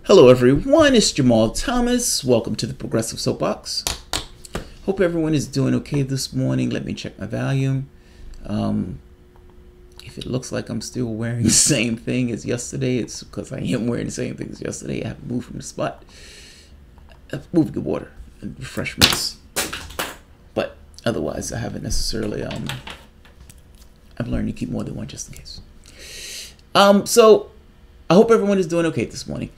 Hello everyone, it's Jamal Thomas. Welcome to the Progressive Soapbox. Hope everyone is doing okay this morning. Let me check my volume. If it looks like I'm still wearing the same thing as yesterday, it's because I am wearing the same thing as yesterday. I haven't moved from the spot. I've moved the water and refreshments. But otherwise, I haven't necessarily, I've learned to keep more than one just in case. So I hope everyone is doing okay this morning.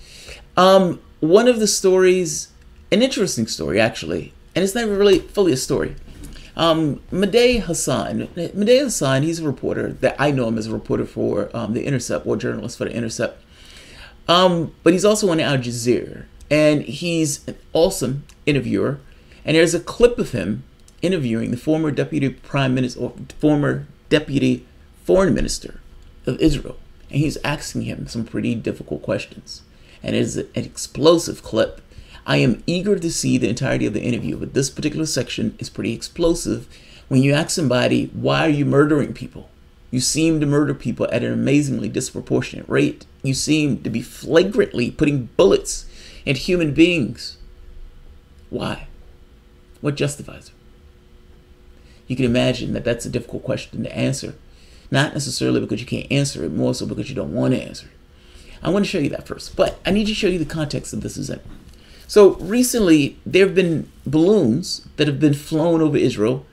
One of the stories, an interesting story actually, and it's not really fully a story. Medhi Hasan, he's a reporter that I know him as a reporter for The Intercept, or journalist for The Intercept. But he's also on Al Jazeera, and he's an awesome interviewer. And there's a clip of him interviewing the former deputy prime minister, or former deputy foreign minister of Israel. And he's asking him some pretty difficult questions. And it's an explosive clip. I am eager to see the entirety of the interview, but this particular section is pretty explosive. When you ask somebody, why are you murdering people? You seem to murder people at an amazingly disproportionate rate. You seem to be flagrantly putting bullets in human beings. Why? What justifies it? You can imagine that that's a difficult question to answer. Not necessarily because you can't answer it, more so because you don't want to answer it. I want to show you that first, but I need to show you the context that this is in. So recently, there have been balloons that have been flown over Israel,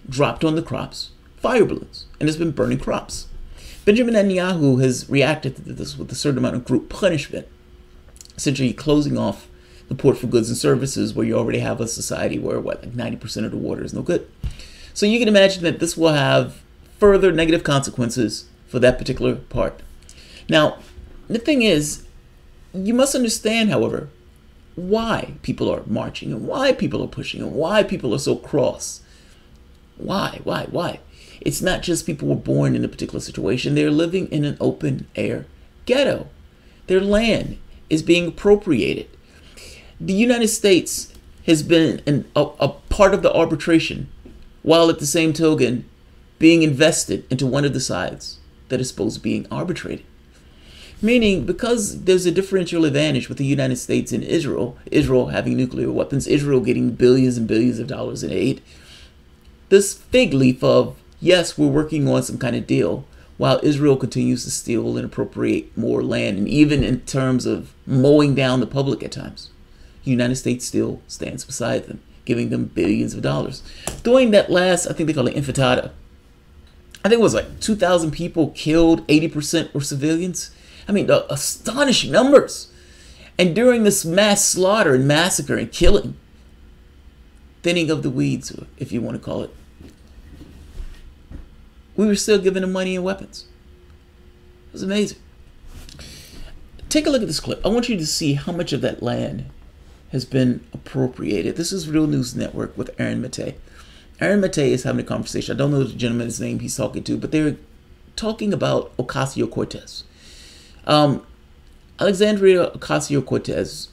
dropped on the crops, fire balloons, and it's been burning crops. Benjamin Netanyahu has reacted to this with a certain amount of group punishment, essentially closing off the port for goods and services where you already have a society where, like 90% of the water is no good. So you can imagine that this will have further negative consequences for that particular part. Now, the thing is, you must understand, however, why people are marching and why people are pushing and why people are so cross. Why? It's not just people were born in a particular situation. They're living in an open air ghetto. Their land is being appropriated. The United States has been a part of the arbitration, while at the same token being invested into one of the sides that is supposed to be being arbitrated. Meaning, because there's a differential advantage with the United States and Israel having nuclear weapons, Israel getting billions and billions of dollars in aid, this fig leaf of, yes, we're working on some kind of deal, while Israel continues to steal and appropriate more land, and even in terms of mowing down the public at times, the United States still stands beside them, giving them billions of dollars. During that last, I think they call it intifada, I think it was like 2,000 people killed, 80% were civilians. I mean, the astonishing numbers. And during this mass slaughter and massacre and killing, thinning of the weeds, if you want to call it, we were still giving them money and weapons. It was amazing. Take a look at this clip. I want you to see how much of that land has been appropriated. This is Real News Network with Aaron Matei. Aaron Matei is having a conversation. I don't know the gentleman's name he's talking to, but they're talking about Ocasio-Cortez. Alexandria Ocasio-Cortez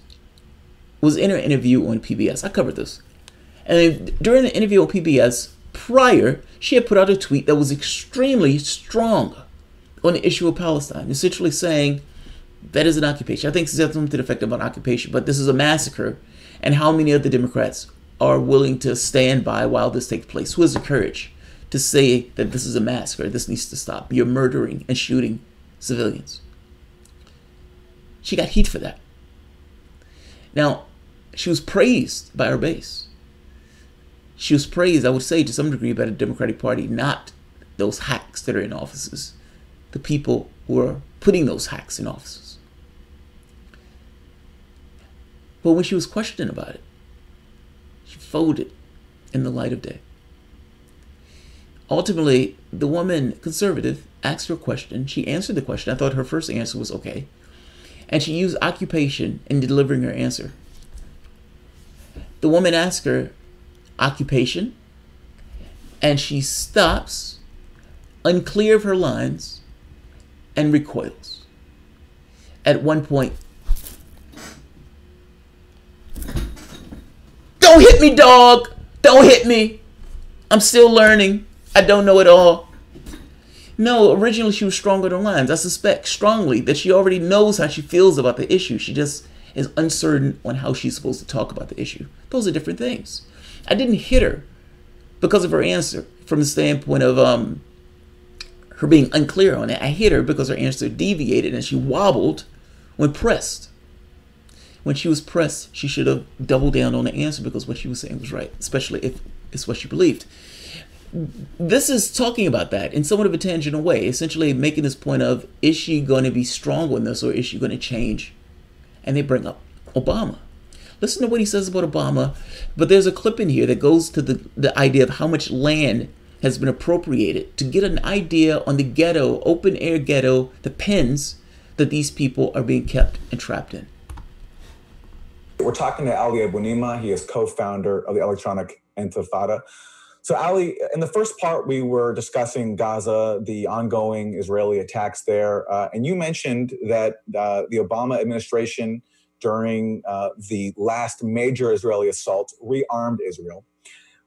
was in her interview on PBS. I covered this. And during the interview on PBS, prior, she had put out a tweet that was extremely strong on the issue of Palestine, essentially saying that is an occupation. I think she said something to the effect of an occupation, but this is a massacre. And how many of the Democrats are willing to stand by while this takes place? Who has the courage to say that this is a massacre, this needs to stop? You're murdering and shooting civilians. She got heat for that. Now, she was praised by her base. She was praised, I would say, to some degree by the Democratic Party, not those hacks that are in offices, the people who are putting those hacks in offices. But when she was questioned about it, she folded in the light of day. Ultimately, the woman, conservative, asked her a question. She answered the question. I thought her first answer was okay. And she used occupation in delivering her answer. The woman asked her occupation, and she stops, unclear of her lines, and recoils. At one point, "Don't hit me, dog! Don't hit me! I'm still learning. I don't know it all." No, originally she was stronger than lines. I suspect strongly that she already knows how she feels about the issue. She just is uncertain on how she's supposed to talk about the issue. Those are different things. I didn't hit her because of her answer from the standpoint of her being unclear on it. I hit her because her answer deviated and she wobbled when pressed. When she was pressed, she should have doubled down on the answer because what she was saying was right, especially if it's what she believed. This is talking about that in somewhat of a tangential way, essentially making this point of, is she going to be strong on this or is she going to change? And they bring up Obama. Listen to what he says about Obama, but there's a clip in here that goes to the idea of how much land has been appropriated to get an idea on the ghetto, open air ghetto, the pens that these people are being kept and trapped in. We're talking to Ali Abunimah. He is co-founder of the Electronic Intifada. So, Ali, in the first part, we were discussing Gaza, the ongoing Israeli attacks there, and you mentioned that the Obama administration, during the last major Israeli assault, rearmed Israel,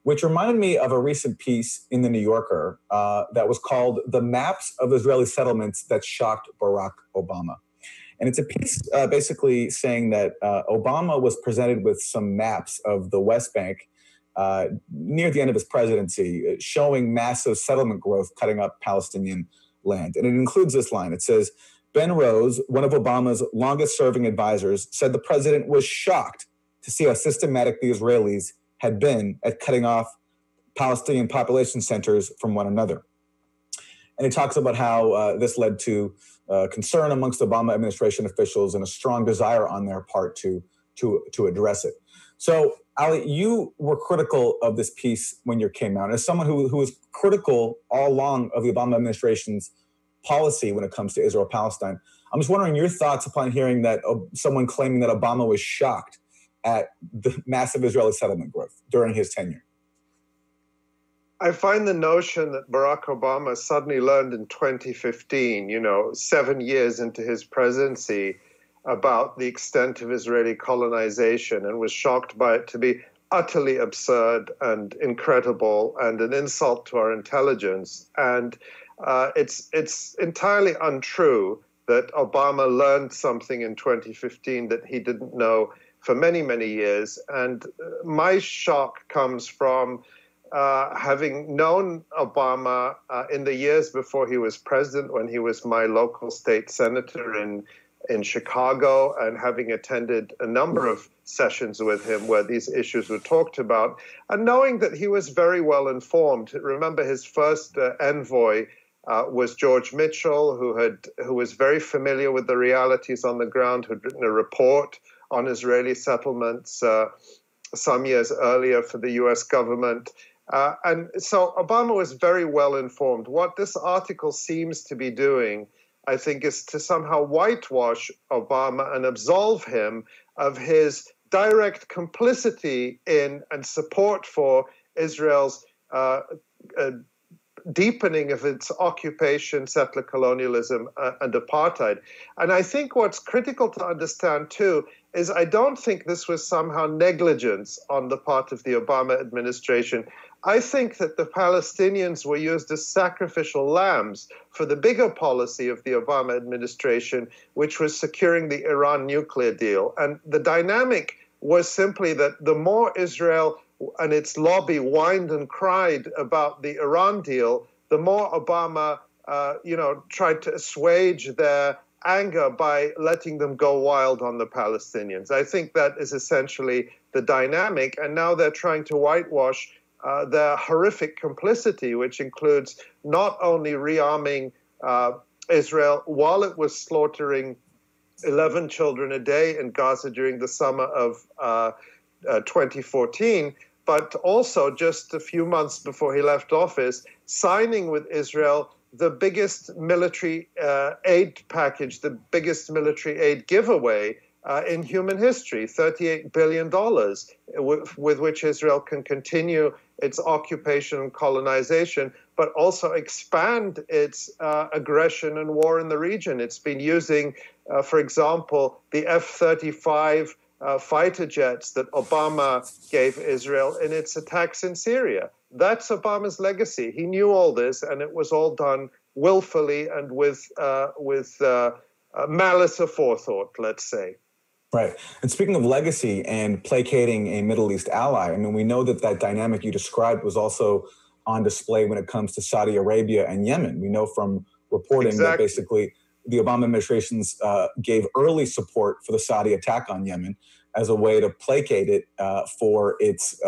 which reminded me of a recent piece in The New Yorker that was called "The Maps of Israeli Settlements That Shocked Barack Obama." And it's a piece basically saying that Obama was presented with some maps of the West Bank near the end of his presidency, showing massive settlement growth cutting up Palestinian land. And it includes this line. It says, Ben Rose, one of Obama's longest-serving advisors, said the president was shocked to see how systematic the Israelis had been at cutting off Palestinian population centers from one another. And he talks about how this led to concern amongst Obama administration officials and a strong desire on their part to address it. So, Ali, you were critical of this piece when you came out. As someone who was critical all along of the Obama administration's policy when it comes to Israel-Palestine, I'm just wondering your thoughts upon hearing that someone claiming that Obama was shocked at the massive Israeli settlement growth during his tenure. I find the notion that Barack Obama suddenly learned in 2015, 7 years into his presidency, about the extent of Israeli colonization and was shocked by it to be utterly absurd and incredible and an insult to our intelligence. And it's entirely untrue that Obama learned something in 2015 that he didn't know for many, many years. And my shock comes from having known Obama in the years before he was president, when he was my local state senator in Chicago, and having attended a number of sessions with him where these issues were talked about, and knowing that he was very well informed. Remember, his first envoy was George Mitchell, who was very familiar with the realities on the ground, who'd written a report on Israeli settlements some years earlier for the U.S. government. And so Obama was very well informed. What this article seems to be doing, I think, is to somehow whitewash Obama and absolve him of his direct complicity in and support for Israel's deepening of its occupation, settler colonialism, and apartheid. And I think what's critical to understand, too, is I don't think this was somehow negligence on the part of the Obama administration. I think that the Palestinians were used as sacrificial lambs for the bigger policy of the Obama administration, which was securing the Iran nuclear deal. And the dynamic was simply that the more Israel and its lobby whined and cried about the Iran deal, the more Obama, tried to assuage their anger by letting them go wild on the Palestinians. I think that is essentially the dynamic. And now they're trying to whitewash their horrific complicity, which includes not only rearming Israel while it was slaughtering 11 children a day in Gaza during the summer of 2014, but also just a few months before he left office, signing with Israel the biggest military aid package, the biggest military aid giveaway in human history, $38 billion, with which Israel can continue its occupation and colonization, but also expand its aggression and war in the region. It's been using, for example, the F-35 fighter jets that Obama gave Israel in its attacks in Syria. That's Obama's legacy. He knew all this, and it was all done willfully and with malice aforethought, let's say. Right. And speaking of legacy and placating a Middle East ally, I mean, we know that that dynamic you described was also on display when it comes to Saudi Arabia and Yemen. We know from reporting that basically the Obama administrations gave early support for the Saudi attack on Yemen as a way to placate it for its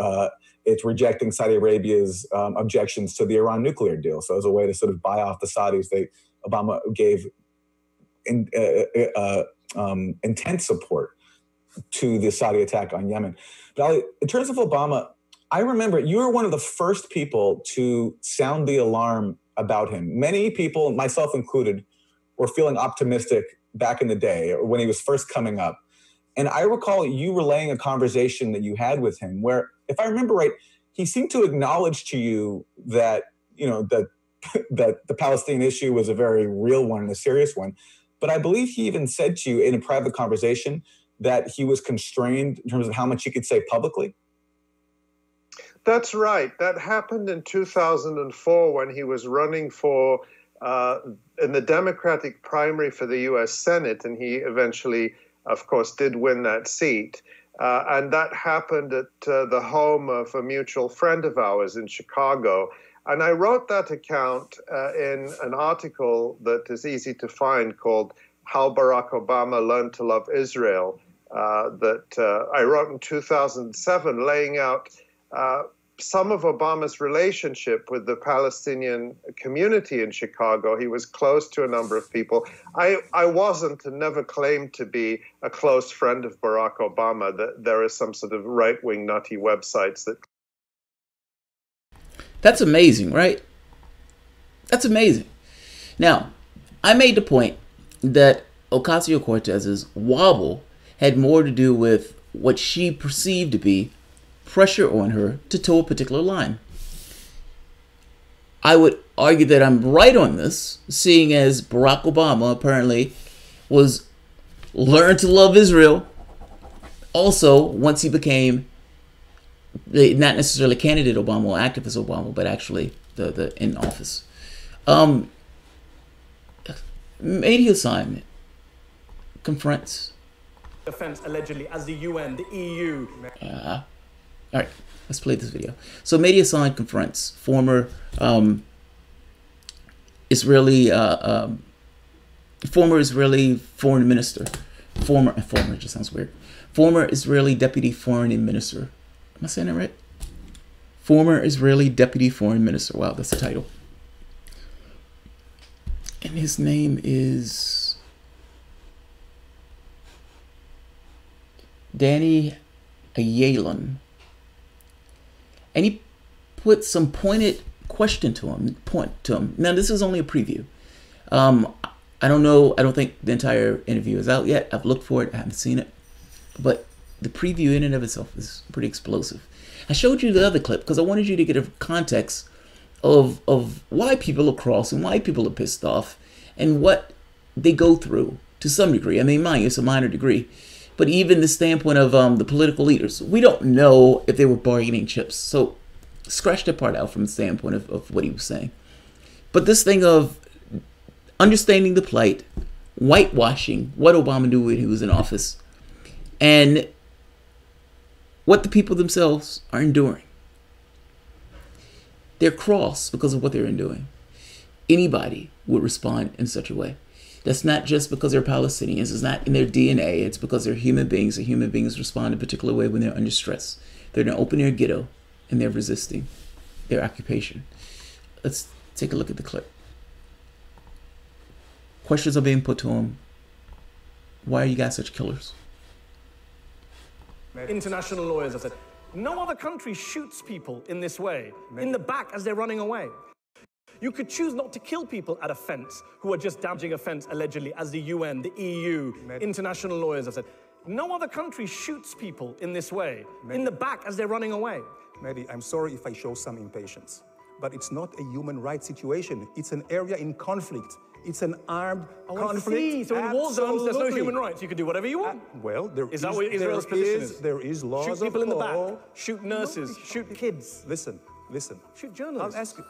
rejecting Saudi Arabia's objections to the Iran nuclear deal. So as a way to sort of buy off the Saudis, Obama gave intense support to the Saudi attack on Yemen. But Ali, in terms of Obama, I remember you were one of the first people to sound the alarm about him. Many people, myself included, were feeling optimistic back in the day or when he was first coming up. And I recall you relaying a conversation that you had with him where, if I remember right, he seemed to acknowledge to you that, that the Palestinian issue was a very real one and a serious one. But I believe he even said to you in a private conversation that he was constrained in terms of how much he could say publicly? That's right. That happened in 2004 when he was running for in the Democratic primary for the U.S. Senate, and he eventually, of course, did win that seat. And that happened at the home of a mutual friend of ours in Chicago. And I wrote that account in an article that is easy to find called How Barack Obama Learned to Love Israel, that I wrote in 2007, laying out some of Obama's relationship with the Palestinian community in Chicago. He was close to a number of people. I wasn't and never claimed to be a close friend of Barack Obama. There are some sort of right-wing nutty websites that... That's amazing, right? That's amazing. Now, I made the point that Ocasio-Cortez's wobble had more to do with what she perceived to be pressure on her to toe a particular line. I would argue that I'm right on this, seeing as Barack Obama apparently was learned to love Israel also once he became not necessarily candidate Obama or activist Obama, but actually the in office. Medhi Hasan confronts offense allegedly as the UN, the EU. All right, let's play this video. So Medhi Hasan confronts former Israeli foreign minister, former just sounds weird. Former Israeli deputy foreign minister. Am I saying that right? Former Israeli deputy foreign minister. Wow, that's the title. And his name is Danny Ayalon. And he put some pointed question to him. Now, this is only a preview. I don't know. I don't think the entire interview is out yet. I've looked for it. I haven't seen it. But the preview in and of itself is pretty explosive. I showed you the other clip because I wanted you to get a context of why people are cross and why people are pissed off and what they go through to some degree. I mean, mind you, it's a minor degree. But even the standpoint of the political leaders, we don't know if they were bargaining chips. So scratch that part out from the standpoint of what he was saying. But this thing of understanding the plight, whitewashing what Obama knew when he was in office, and what the people themselves are enduring. They're cross because of what they're enduring. Anybody would respond in such a way. That's not just because they're Palestinians. It's not in their DNA. It's because they're human beings, and human beings respond in a particular way when they're under stress. They're in an open-air ghetto, and they're resisting their occupation. Let's take a look at the clip. Questions are being put to him. Why are you guys such killers? International lawyers have said, no other country shoots people in this way, in the back as they're running away. You could choose not to kill people at a fence who are just damaging a fence allegedly as the UN, the EU, international lawyers have said. No other country shoots people in this way, in the back as they're running away. Medhi, I'm sorry if I show some impatience, but it's not a human rights situation. It's an area in conflict. It's an armed conflict. So in war zones, there's no human rights. You can do whatever you want. Well, is that what Israel's position is? There is laws shoot people in the law. back, shoot nurses, shoot kids. Listen. Shoot journalists. I'll ask you.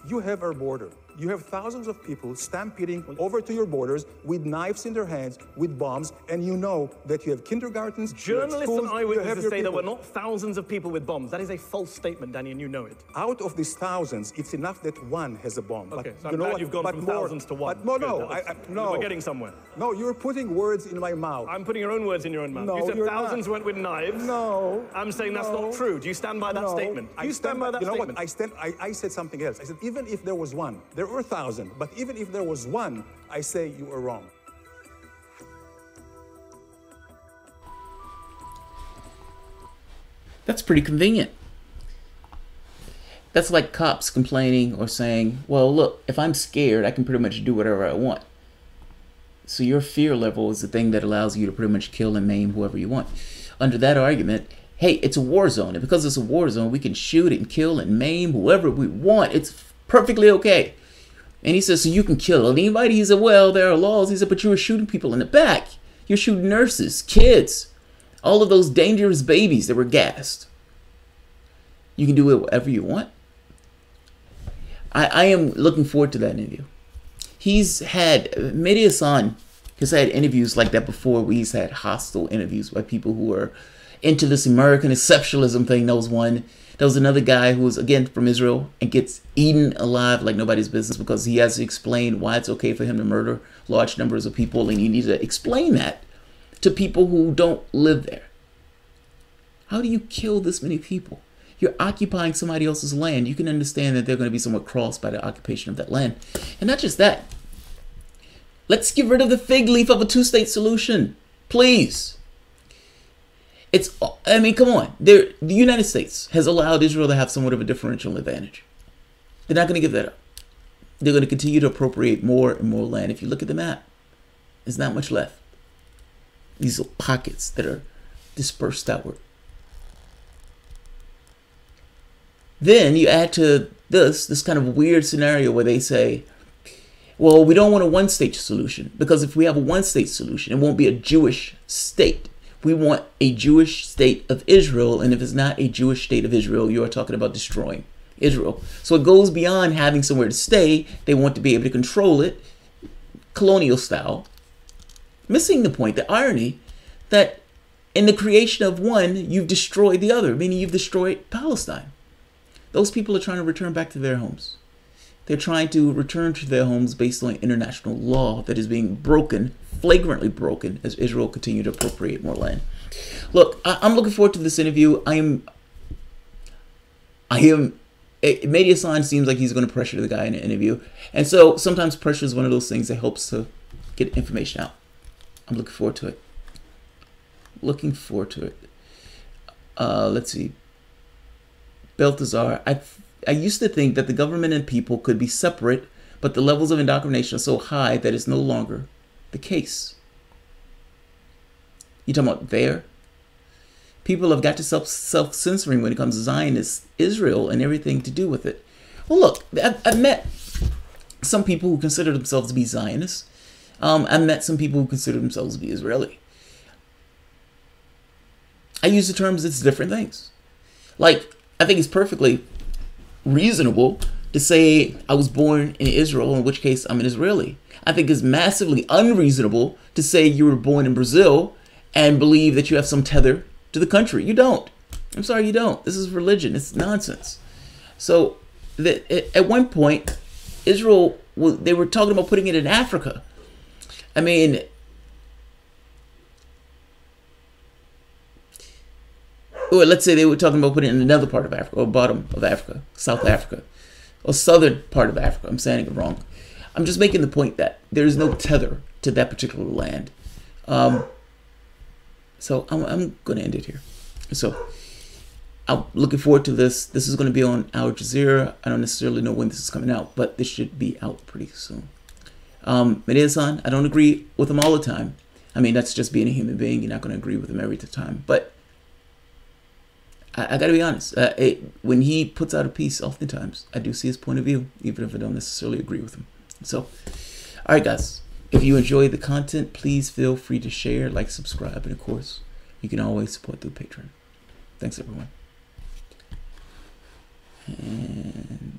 You have our border. You have thousands of people stampeding over to your borders with knives in their hands, with bombs, and you know that you have kindergartens, Journalists schools, and eyewitnesses say there people. were not thousands of people with bombs. That is a false statement, Danny, and you know it. Out of these thousands, it's enough that one has a bomb. Okay, but so you I'm know glad what? you've gone But from more, thousands to one. But no, no, Good, no. We're getting somewhere. No, you're putting words in my mouth. I'm putting your own words in your own mouth. No, you said you're thousands not. went with knives. No. I'm saying that's no, not true. Do you stand by that no. statement? Do you stand by that you know statement? What? I said something else. I said, even if there was one, there were 1,000, but even if there was one, I say you are wrong. That's pretty convenient. That's like cops complaining or saying, well, look, if I'm scared, I can pretty much do whatever I want. So your fear level is the thing that allows you to pretty much kill and maim whoever you want. Under that argument, hey, it's a war zone. And because it's a war zone, we can shoot and kill and maim whoever we want. It's perfectly okay. And he says, so you can kill anybody? He said, well, there are laws. He said, but you were shooting people in the back. You're shooting nurses, kids, all of those dangerous babies that were gassed. You can do it whatever you want. I am looking forward to that interview. He's had, Medhi Hasan has had interviews like that before, where he's had hostile interviews by people who are into this American exceptionalism thing. There was one. There was another guy who was, again, from Israel and gets eaten alive like nobody's business because he has to explain why it's okay for him to murder large numbers of people. And you need to explain that to people who don't live there. How do you kill this many people? You're occupying somebody else's land. You can understand that they're going to be somewhat crossed by the occupation of that land. And not just that. Let's get rid of the fig leaf of a two-state solution. Please. I mean, come on. The United States has allowed Israel to have somewhat of a differential advantage. They're not going to give that up. They're going to continue to appropriate more and more land. If you look at the map, there's not much left. These little pockets that are dispersed outward. Then you add to this kind of weird scenario where they say, well, we don't want a one-state solution, because if we have a one-state solution, it won't be a Jewish state. We want a Jewish state of Israel, and if it's not a Jewish state of Israel, you are talking about destroying Israel. So it goes beyond having somewhere to stay. They want to be able to control it, colonial style, missing the point, the irony, that in the creation of one, you've destroyed the other, meaning you've destroyed Palestine. Those people are trying to return back to their homes. They're trying to return to their homes based on international law that is being broken, flagrantly broken, as Israel continues to appropriate more land. Look, I'm looking forward to this interview. Medhi Hasan seems like he's going to pressure the guy in an interview. And so sometimes pressure is one of those things that helps to get information out. I'm looking forward to it. Looking forward to it. Let's see. Balthazar, I used to think that the government and people could be separate, but the levels of indoctrination are so high that it's no longer the case. You talking about there? People have got to self-censoring when it comes to Zionist Israel and everything to do with it. Well, look, I've met some people who consider themselves to be Zionists. I've met some people who consider themselves to be Israeli. I use the terms, it's different things. Like, I think it's perfectly reasonable to say I was born in Israel, in which case I'm an Israeli. I think it's massively unreasonable to say you were born in Brazil and believe that you have some tether to the country. You don't. I'm sorry, you don't. This is religion. It's nonsense. So at one point, Israel, they were talking about putting it in Africa. I mean, or let's say they were talking about putting it in another part of Africa, or bottom of Africa, South Africa, or southern part of Africa. I'm saying it wrong. I'm just making the point that there is no tether to that particular land. So I'm going to end it here. So I'm looking forward to this. This is going to be on Al Jazeera. I don't necessarily know when this is coming out, but this should be out pretty soon. Medhi Hasan, I don't agree with him all the time. I mean, that's just being a human being. You're not going to agree with him every time. But I got to be honest. When he puts out a piece, oftentimes, I do see his point of view, even if I don't necessarily agree with him. So, all right, guys. If you enjoy the content, please feel free to share, like, subscribe, and of course, you can always support through Patreon. Thanks, everyone. And